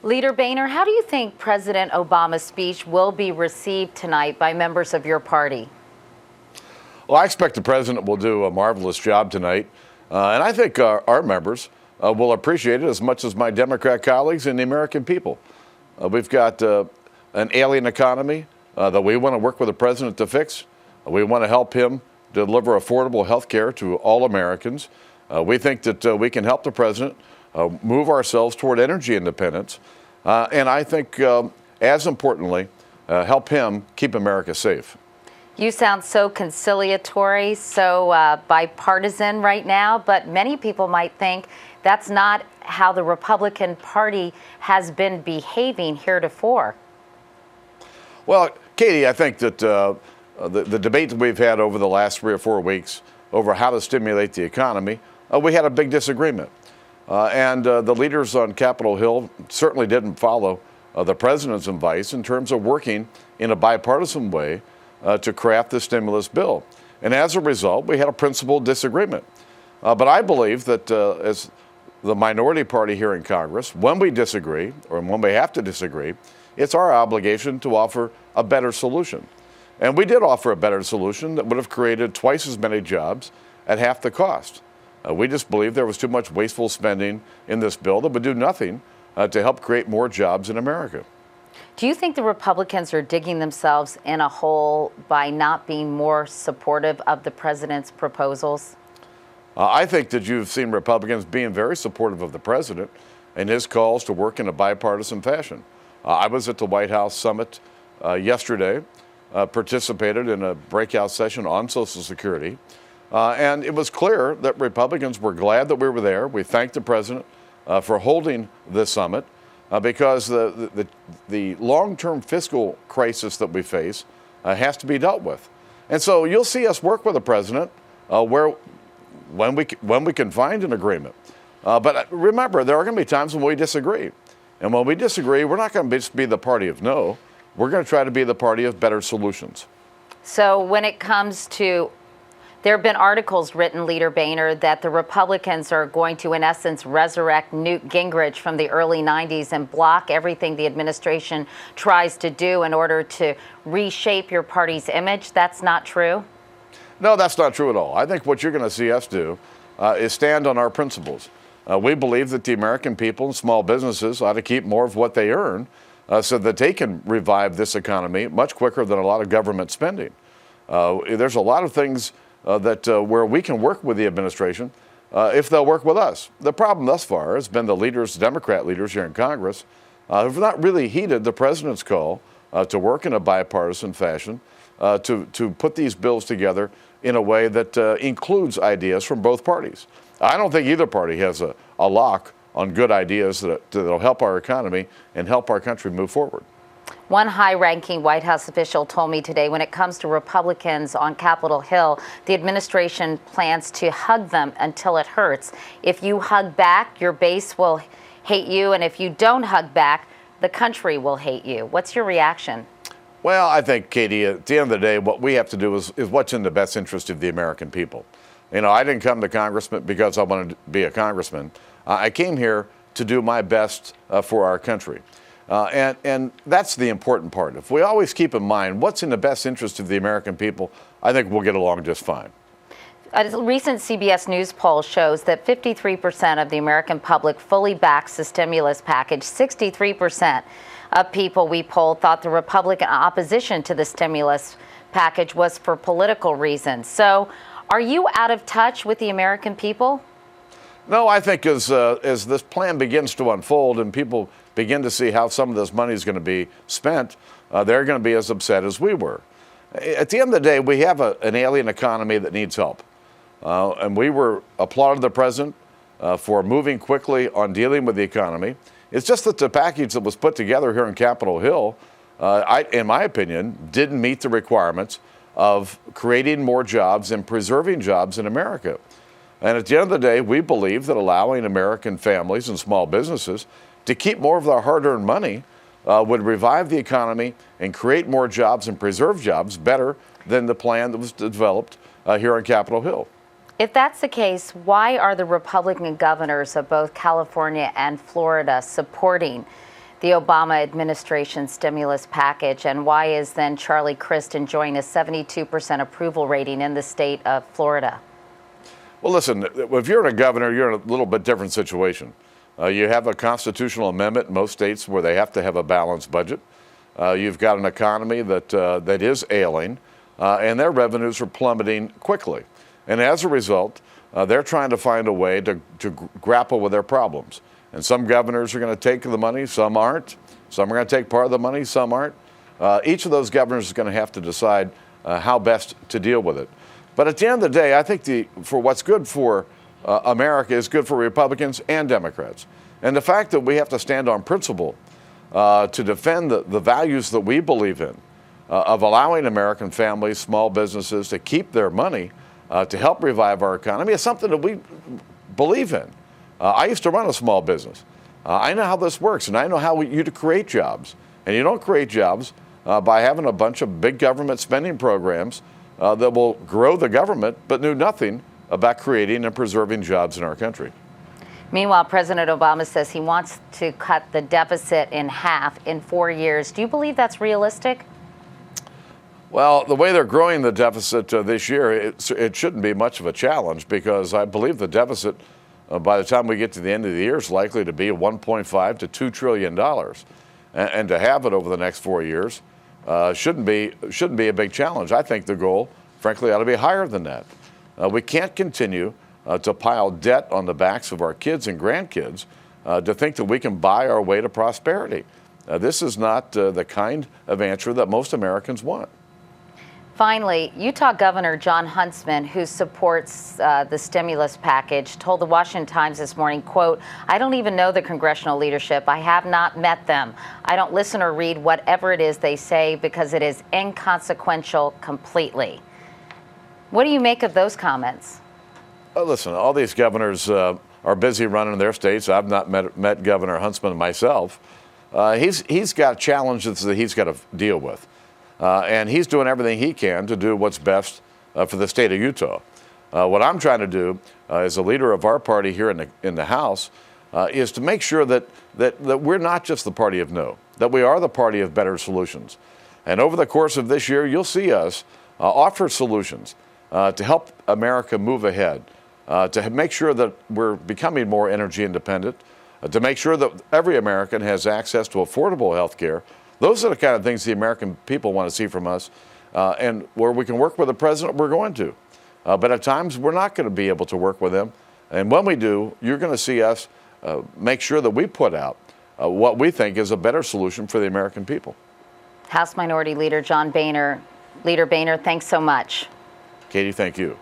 Leader Boehner, how do you think President Obama's speech will be received tonight by members of your party? Well, I expect the president will do a marvelous job tonight. And I think our members will appreciate it as much as my Democrat colleagues and the American people. We've got an alien economy that we want to work with the president to fix. We want to help him deliver affordable health care to all Americans. We think that we can help the president move ourselves toward energy independence. And I think, as importantly, help him keep America safe. You sound so conciliatory, so bipartisan right now, but many people might think that's not how the Republican Party has been behaving heretofore. Well, Katie, I think that the debate that we've had over the last 3 or 4 weeks over how to stimulate the economy, we had a big disagreement. And the leaders on Capitol Hill certainly didn't follow the president's advice in terms of working in a bipartisan way to craft the stimulus bill. And as a result, we had a principled disagreement. But I believe that as the minority party here in Congress, when we disagree or when we have to disagree, it's our obligation to offer a better solution. And we did offer a better solution that would have created twice as many jobs at half the cost. We just believe there was too much wasteful spending in this bill that would do nothing to help create more jobs in America. Do you think the Republicans are digging themselves in a hole by not being more supportive of the president's proposals? I think that you've seen Republicans being very supportive of the president and his calls to work in a bipartisan fashion. I was at the White House summit yesterday, participated in a breakout session on Social Security, and it was clear that Republicans were glad that we were there. We thanked the president for holding this summit because the long-term fiscal crisis that we face has to be dealt with. And so you'll see us work with the president when we can find an agreement. But remember, there are going to be times when we disagree. And when we disagree, we're not going to just be the party of no. We're going to try to be the party of better solutions. So when it comes to, there have been articles written, Leader Boehner, that the Republicans are going to, in essence, resurrect Newt Gingrich from the early 90s and block everything the administration tries to do in order to reshape your party's image. That's not true? No, that's not true at all. I think what you're going to see us do is stand on our principles. We believe that the American people and small businesses ought to keep more of what they earn so that they can revive this economy much quicker than a lot of government spending. There's a lot of things where we can work with the administration if they'll work with us. The problem thus far has been the leaders, Democrat leaders here in Congress, have not really heeded the president's call to work in a bipartisan fashion to put these bills together in a way that includes ideas from both parties. I don't think either party has a lock on good ideas that'll help our economy and help our country move forward. One high-ranking White House official told me today when it comes to Republicans on Capitol Hill, the administration plans to hug them until it hurts. If you hug back, your base will hate you, and if you don't hug back, the country will hate you. What's your reaction? Well, I think, Katie, at the end of the day, what we have to do is what's in the best interest of the American people. You know, I didn't come to Congressman because I wanted to be a congressman. I came here to do my best for our country. And that's the important part. If we always keep in mind what's in the best interest of the American people, I think we'll get along just fine. A recent CBS News poll shows that 53% of the American public fully backs the stimulus package. 63% of people we polled thought the Republican opposition to the stimulus package was for political reasons. So are you out of touch with the American people? No, I think as this plan begins to unfold and people begin to see how some of this money is going to be spent, they're going to be as upset as we were. At the end of the day, we have an alien economy that needs help. And we applauded the president for moving quickly on dealing with the economy. It's just that the package that was put together here on Capitol Hill, in my opinion, didn't meet the requirements of creating more jobs and preserving jobs in America. And at the end of the day, we believe that allowing American families and small businesses to keep more of their hard-earned money would revive the economy and create more jobs and preserve jobs better than the plan that was developed here on Capitol Hill. If that's the case, why are the Republican governors of both California and Florida supporting the Obama administration stimulus package, and why is then Charlie Crist enjoying a 72% approval rating in the state of Florida? Well, listen, if you're a governor, you're in a little bit different situation. You have a constitutional amendment in most states where they have to have a balanced budget. You've got an economy that is ailing, and their revenues are plummeting quickly. And as a result, they're trying to find a way to grapple with their problems. And some governors are going to take the money, some aren't. Some are going to take part of the money, some aren't. Each of those governors is going to have to decide how best to deal with it. But at the end of the day, I think for what's good for America is good for Republicans and Democrats. And the fact that we have to stand on principle to defend the values that we believe in, of allowing American families, small businesses to keep their money to help revive our economy is something that we believe in. I used to run a small business. I know how this works, and I know how you to create jobs. And you don't create jobs by having a bunch of big government spending programs that will grow the government, but do nothing about creating and preserving jobs in our country. Meanwhile, President Obama says he wants to cut the deficit in half in 4 years. Do you believe that's realistic? Well, the way they're growing the deficit this year, it shouldn't be much of a challenge, because I believe the deficit by the time we get to the end of the year is likely to be $1.5 to $2 trillion. And to have it over the next 4 years shouldn't be a big challenge. I think the goal, frankly, ought to be higher than that. We can't continue to pile debt on the backs of our kids and grandkids to think that we can buy our way to prosperity. This is not the kind of answer that most Americans want. Finally, Utah Governor Jon Huntsman, who supports the stimulus package, told the Washington Times this morning, quote, "I don't even know the congressional leadership. I have not met them. I don't listen or read whatever it is they say because it is inconsequential completely." What do you make of those comments? Listen, all these governors are busy running their states. I've not met Governor Huntsman myself. He's got challenges that he's got to deal with. And he's doing everything he can to do what's best for the state of Utah. What I'm trying to do as a leader of our party here in the House is to make sure that we're not just the party of no, that we are the party of better solutions. And over the course of this year, you'll see us offer solutions to help America move ahead, to make sure that we're becoming more energy independent, to make sure that every American has access to affordable health care. Those are the kind of things the American people want to see from us, and where we can work with the president, we're going to. But at times, we're not going to be able to work with him. And when we do, you're going to see us make sure that we put out what we think is a better solution for the American people. House Minority Leader John Boehner. Leader Boehner, thanks so much. Katie, thank you.